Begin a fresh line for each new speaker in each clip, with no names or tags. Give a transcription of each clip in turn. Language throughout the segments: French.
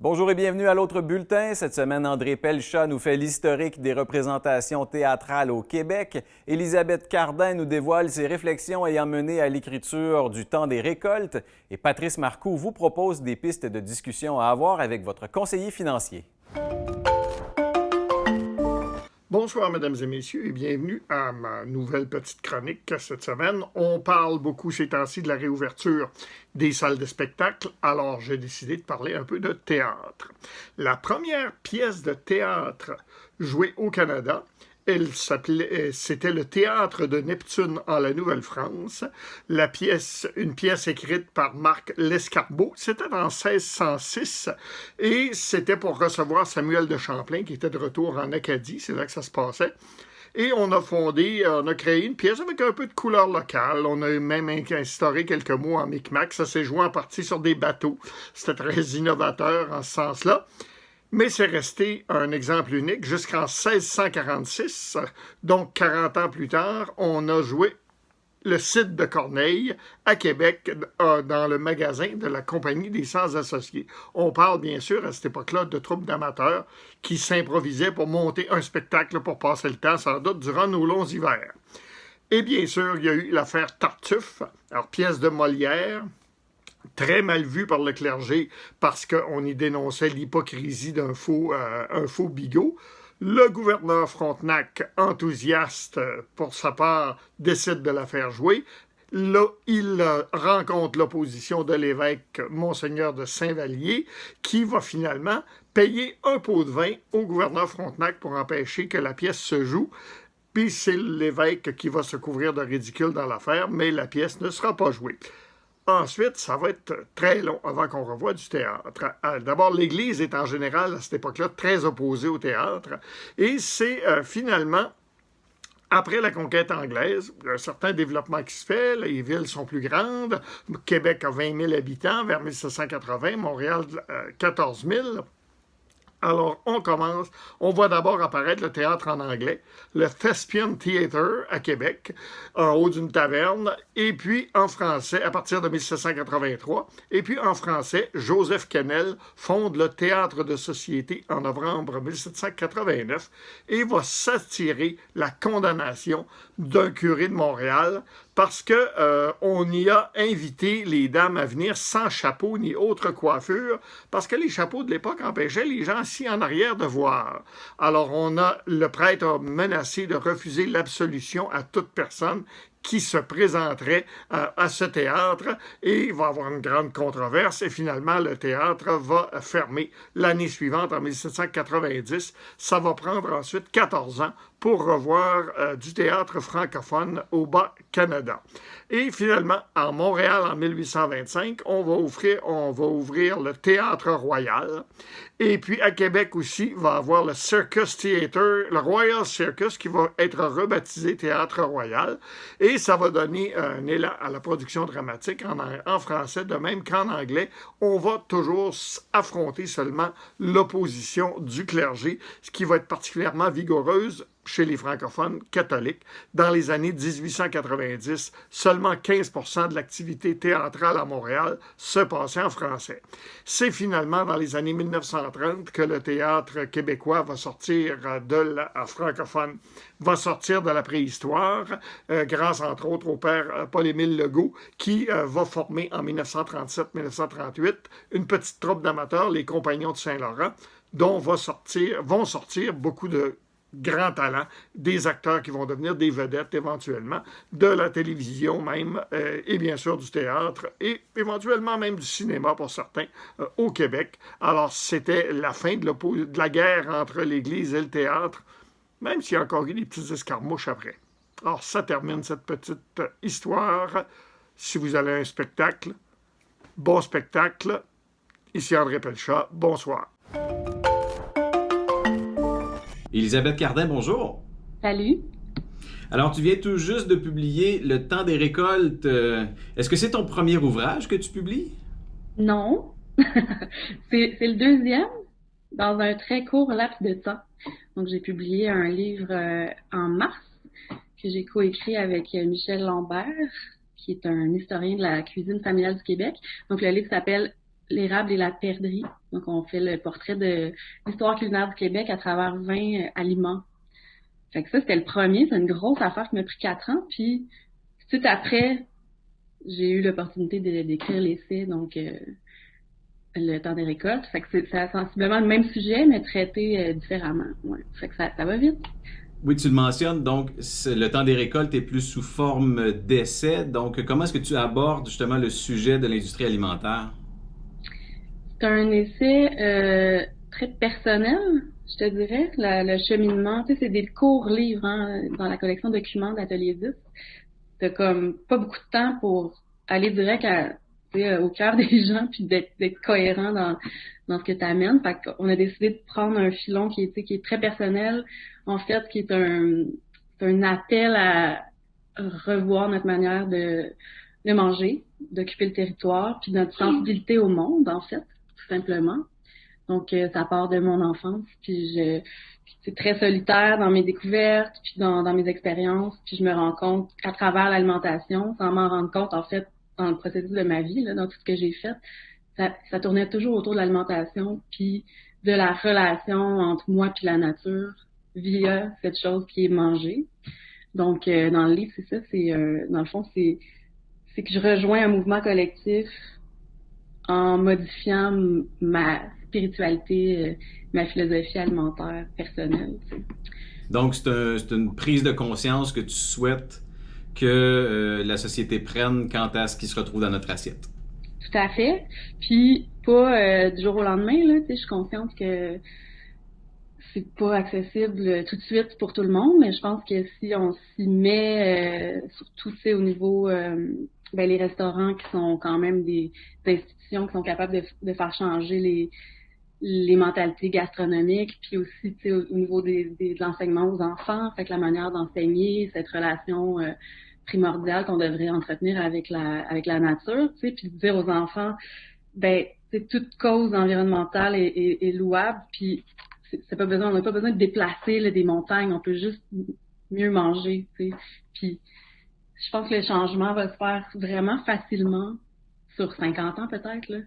Bonjour et bienvenue à l'autre bulletin. Cette semaine, André Pelchat nous fait l'historique des représentations théâtrales au Québec. Élisabeth Cardin nous dévoile ses réflexions ayant mené à l'écriture du Temps des récoltes. Et Patrice Marcoux vous propose des pistes de discussion à avoir avec votre conseiller financier.
Bonsoir, mesdames et messieurs, et bienvenue à ma nouvelle petite chronique cette semaine. On parle beaucoup ces temps-ci de la réouverture des salles de spectacle, alors j'ai décidé de parler un peu de théâtre. La première pièce de théâtre jouée au Canada, c'était le Théâtre de Neptune en la Nouvelle-France. Une pièce écrite par Marc Lescarbot, c'était en 1606 et c'était pour recevoir Samuel de Champlain qui était de retour en Acadie, c'est là que ça se passait. Et on a créé une pièce avec un peu de couleur locale. On a même instauré quelques mots en micmac. Ça s'est joué en partie sur des bateaux. C'était très innovateur en ce sens-là. Mais c'est resté un exemple unique jusqu'en 1646, donc 40 ans plus tard, on a joué le Cid de Corneille à Québec dans le magasin de la Compagnie des Sans Associés. On parle bien sûr à cette époque-là de troupes d'amateurs qui s'improvisaient pour monter un spectacle pour passer le temps, sans doute durant nos longs hivers. Et bien sûr, il y a eu l'affaire Tartuffe, alors pièce de Molière, très mal vu par le clergé parce qu'on y dénonçait l'hypocrisie d'un faux bigot. Le gouverneur Frontenac, enthousiaste pour sa part, décide de la faire jouer. Là, il rencontre l'opposition de l'évêque Monseigneur de Saint-Vallier, qui va finalement payer un pot de vin au gouverneur Frontenac pour empêcher que la pièce se joue. Puis c'est l'évêque qui va se couvrir de ridicule dans l'affaire, mais la pièce ne sera pas jouée. Ensuite, ça va être très long avant qu'on revoie du théâtre. D'abord, l'Église est en général, à cette époque-là, très opposée au théâtre. Et c'est finalement, après la conquête anglaise, il y a un certain développement qui se fait. Les villes sont plus grandes. Québec a 20 000 habitants vers 1780. Montréal, 14 000. Alors, on voit d'abord apparaître le théâtre en anglais, le Thespian Theatre à Québec, en haut d'une taverne, et puis en français, à partir de 1783, et puis en français, Joseph Quesnel fonde le Théâtre de Société en novembre 1789 et va s'attirer la condamnation d'un curé de Montréal parce qu'on y a invité les dames à venir sans chapeau ni autre coiffure, parce que les chapeaux de l'époque empêchaient les gens assis en arrière de voir. Alors le prêtre a menacé de refuser l'absolution à toute personne qui se présenterait à ce théâtre et il va y avoir une grande controverse et finalement le théâtre va fermer l'année suivante en 1790. Ça va prendre ensuite 14 ans pour revoir du théâtre francophone au Bas-Canada. Et finalement, à Montréal, en 1825, on va ouvrir le Théâtre Royal. Et puis, à Québec aussi, il va avoir le Circus Theatre, le Royal Circus, qui va être rebaptisé Théâtre Royal. Et ça va donner un élan à la production dramatique en français, de même qu'en anglais. On va toujours affronter seulement l'opposition du clergé, ce qui va être particulièrement vigoureuse chez les francophones catholiques. Dans les années 1890, seulement 15% de l'activité théâtrale à Montréal se passait en français. C'est finalement dans les années 1930 que le théâtre québécois va sortir francophone, va sortir de la préhistoire, grâce entre autres au père Paul-Émile Legault, qui va former en 1937-1938 une petite troupe d'amateurs, les Compagnons de Saint-Laurent, dont vont sortir beaucoup de grands talents, des acteurs qui vont devenir des vedettes éventuellement, de la télévision même, et bien sûr du théâtre, et éventuellement même du cinéma pour certains, au Québec. Alors c'était la fin de la guerre entre l'Église et le théâtre, même s'il y a encore eu des petites escarmouches après. Alors ça termine cette petite histoire. Si vous allez à un spectacle, bon spectacle. Ici André Pelchat, bonsoir.
Élisabeth Cardin, bonjour.
Salut.
Alors, tu viens tout juste de publier Le Temps des récoltes. Est-ce que c'est ton premier ouvrage que tu publies?
Non, c'est le deuxième dans un très court laps de temps. Donc, j'ai publié un livre en mars que j'ai coécrit avec Michel Lambert, qui est un historien de la cuisine familiale du Québec. Donc, le livre s'appelle l'érable et la perdrix. Donc, on fait le portrait de l'histoire culinaire du Québec à travers 20 aliments. Fait que ça, c'était le premier. C'est une grosse affaire qui m'a pris 4 ans. Puis, tout après, j'ai eu l'opportunité d'écrire l'essai, donc le temps des récoltes. Fait que c'est sensiblement le même sujet, mais traité différemment. Ouais. Fait que ça va vite.
Oui, tu le mentionnes, donc le temps des récoltes est plus sous forme d'essai. Donc, comment est-ce que tu abordes justement le sujet de l'industrie alimentaire?
C'est un essai très personnel, je te dirais. Le cheminement, tu sais, c'est des courts livres dans la collection documents d'Atelier 10. T'as comme pas beaucoup de temps pour aller direct au cœur des gens puis d'être cohérent dans ce que tu amènes. Fait qu'on a décidé de prendre un filon qui est très personnel, en fait, qui est un appel à revoir notre manière de manger, d'occuper le territoire, puis notre sensibilité au monde, en fait, tout simplement. Donc, ça part de mon enfance, puis c'est très solitaire dans mes découvertes, puis dans mes expériences, puis je me rends compte qu'à travers l'alimentation, sans m'en rendre compte, en fait, dans le processus de ma vie, là, dans tout ce que j'ai fait, ça tournait toujours autour de l'alimentation, puis de la relation entre moi puis la nature via cette chose qui est manger. Donc, dans le livre, c'est ça, dans le fond, c'est que je rejoins un mouvement collectif en modifiant ma spiritualité, ma philosophie alimentaire personnelle. Tu sais.
Donc, c'est une prise de conscience que tu souhaites que la société prenne quant à ce qui se retrouve dans notre assiette.
Tout à fait. Puis, pas du jour au lendemain, là, tu sais, je suis consciente que c'est pas accessible tout de suite pour tout le monde, mais je pense que si on s'y met, surtout, tu sais, au niveau les restaurants qui sont quand même des institutions qui sont capables de faire changer les mentalités gastronomiques, puis aussi, tu sais, au niveau de l'enseignement aux enfants, fait que la manière d'enseigner cette relation primordiale qu'on devrait entretenir avec la nature, tu sais, puis de dire aux enfants, c'est toute cause environnementale est louable, puis on n'a pas besoin de déplacer là, des montagnes, on peut juste mieux manger, tu sais. Puis je pense que le changement va se faire vraiment facilement sur 50 ans peut-être, là.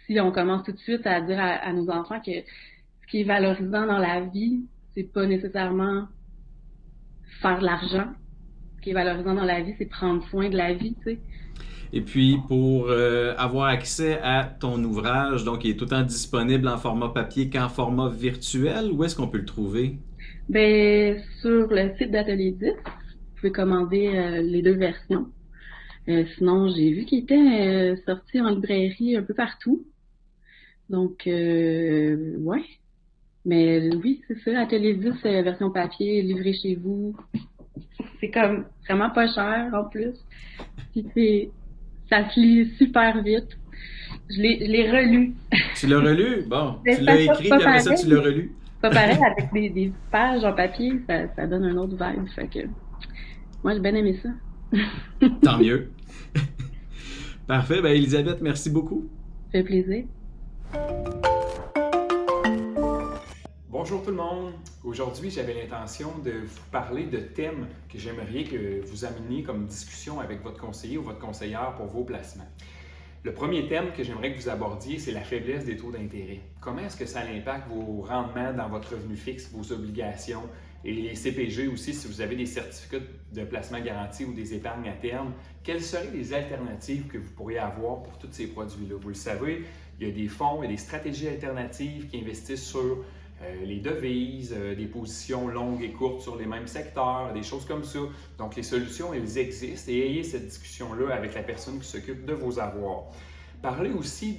Si on commence tout de suite à dire à nos enfants que ce qui est valorisant dans la vie, c'est pas nécessairement faire de l'argent. Ce qui est valorisant dans la vie, c'est prendre soin de la vie, tu sais.
Et puis, pour avoir accès à ton ouvrage, donc il est tout le temps disponible en format papier qu'en format virtuel, où est-ce qu'on peut le trouver?
Sur le site d'Atelier 10, vous pouvez commander les 2 versions. Sinon, j'ai vu qu'il était sorti en librairie un peu partout. Donc, ouais. Mais oui, c'est ça, Atelier 10, version papier, livré chez vous. C'est comme vraiment pas cher en plus. Puis ça se lit super vite. Je l'ai relu.
Tu l'as relu? Bon, tu l'as écrit, puis après ça, tu l'as relu.
Pas pareil, avec des pages en papier, ça donne un autre vibe. Fait que moi, j'ai bien aimé ça.
Tant mieux. Parfait. Ben, Elisabeth, merci beaucoup.
Ça fait plaisir.
Bonjour tout le monde! Aujourd'hui, j'avais l'intention de vous parler de thèmes que j'aimerais que vous ameniez comme discussion avec votre conseiller ou votre conseillère pour vos placements. Le premier thème que j'aimerais que vous abordiez, c'est la faiblesse des taux d'intérêt. Comment est-ce que ça impacte vos rendements dans votre revenu fixe, vos obligations et les CPG aussi, si vous avez des certificats de placement garanti ou des épargnes à terme? Quelles seraient les alternatives que vous pourriez avoir pour tous ces produits-là? Vous le savez, il y a des fonds et des stratégies alternatives qui investissent sur les devises, des positions longues et courtes sur les mêmes secteurs, des choses comme ça. Donc, les solutions, elles existent et ayez cette discussion-là avec la personne qui s'occupe de vos avoirs. Parlez aussi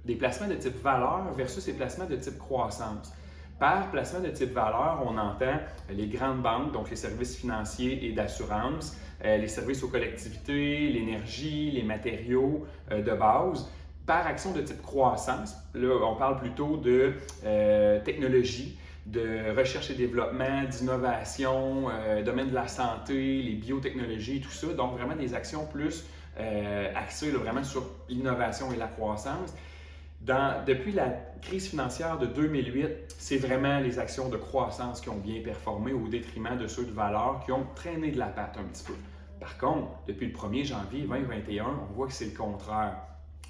des placements de type valeur versus les placements de type croissance. Par placement de type valeur, on entend les grandes banques, donc les services financiers et d'assurance, les services aux collectivités, l'énergie, les matériaux de base. Par action de type croissance, là, on parle plutôt de technologie, de recherche et développement, d'innovation, domaine de la santé, les biotechnologies, tout ça. Donc, vraiment des actions plus axées là, vraiment sur l'innovation et la croissance. Depuis la crise financière de 2008, c'est vraiment les actions de croissance qui ont bien performé au détriment de ceux de valeur qui ont traîné de la patte un petit peu. Par contre, depuis le 1er janvier 2021, on voit que c'est le contraire.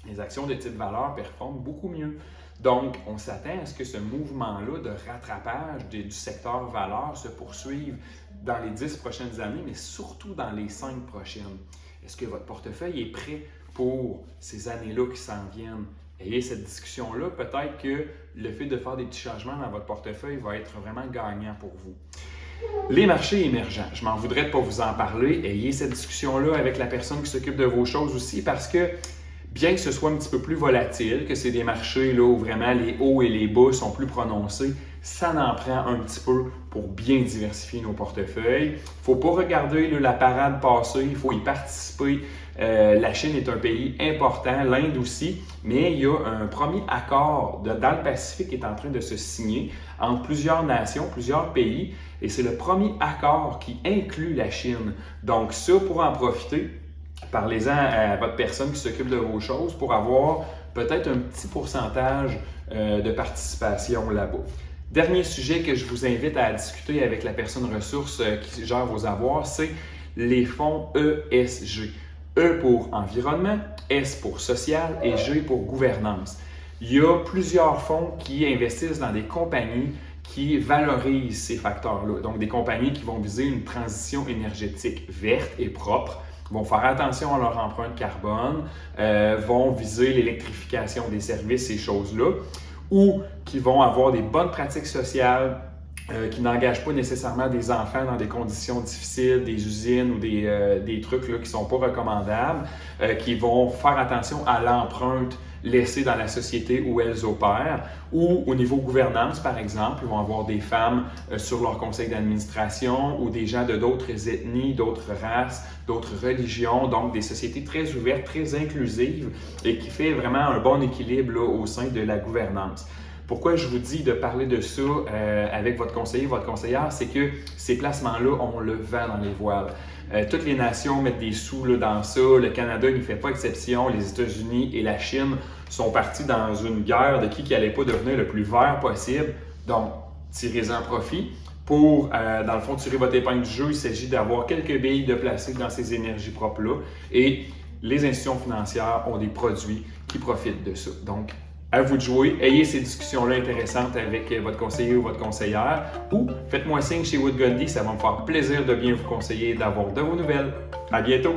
Les actions de type valeur performent beaucoup mieux. Donc, on s'attend à ce que ce mouvement-là de rattrapage du secteur valeur se poursuive dans les 10 prochaines années, mais surtout dans les 5 prochaines. Est-ce que votre portefeuille est prêt pour ces années-là qui s'en viennent? Ayez cette discussion-là. Peut-être que le fait de faire des petits changements dans votre portefeuille va être vraiment gagnant pour vous. Les marchés émergents, je m'en voudrais de ne pas vous en parler. Ayez cette discussion-là avec la personne qui s'occupe de vos choses aussi parce que bien que ce soit un petit peu plus volatile, que c'est des marchés là, où vraiment les hauts et les bas sont plus prononcés, ça en prend un petit peu pour bien diversifier nos portefeuilles. Il ne faut pas regarder là, la parade passer, il faut y participer. La Chine est un pays important, l'Inde aussi, mais il y a un premier accord dans le Pacifique qui est en train de se signer entre plusieurs nations, plusieurs pays, et c'est le premier accord qui inclut la Chine. Donc ça, pour en profiter, parlez-en à votre personne qui s'occupe de vos choses pour avoir peut-être un petit pourcentage de participation là-bas. Dernier sujet que je vous invite à discuter avec la personne ressource qui gère vos avoirs, c'est les fonds ESG. E pour environnement, S pour social et G pour gouvernance. Il y a plusieurs fonds qui investissent dans des compagnies qui valorisent ces facteurs-là. Donc, des compagnies qui vont viser une transition énergétique verte et propre, vont faire attention à leur empreinte carbone, vont viser l'électrification des services, ces choses-là, ou qui vont avoir des bonnes pratiques sociales, qui n'engagent pas nécessairement des enfants dans des conditions difficiles, des usines ou des trucs là, qui ne sont pas recommandables, qui vont faire attention à l'empreinte laissées dans la société où elles opèrent, ou au niveau gouvernance, par exemple, ils vont avoir des femmes sur leur conseil d'administration ou des gens de d'autres ethnies, d'autres races, d'autres religions, donc des sociétés très ouvertes, très inclusives et qui fait vraiment un bon équilibre là, au sein de la gouvernance. Pourquoi je vous dis de parler de ça avec votre conseiller, votre conseillère, c'est que ces placements-là, on le vend dans les voiles. Toutes les nations mettent des sous là, dans ça. Le Canada n'y fait pas exception. Les États-Unis et la Chine sont partis dans une guerre de qui n'allait pas devenir le plus vert possible. Donc, tirez-en profit. Pour, dans le fond, tirer votre épingle du jeu, il s'agit d'avoir quelques billes de placer dans ces énergies propres-là. Et les institutions financières ont des produits qui profitent de ça. Donc, à vous de jouer. Ayez ces discussions-là intéressantes avec votre conseiller ou votre conseillère ou faites-moi signe chez Wood Goldie, ça va me faire plaisir de bien vous conseiller et d'avoir de vos nouvelles. À bientôt!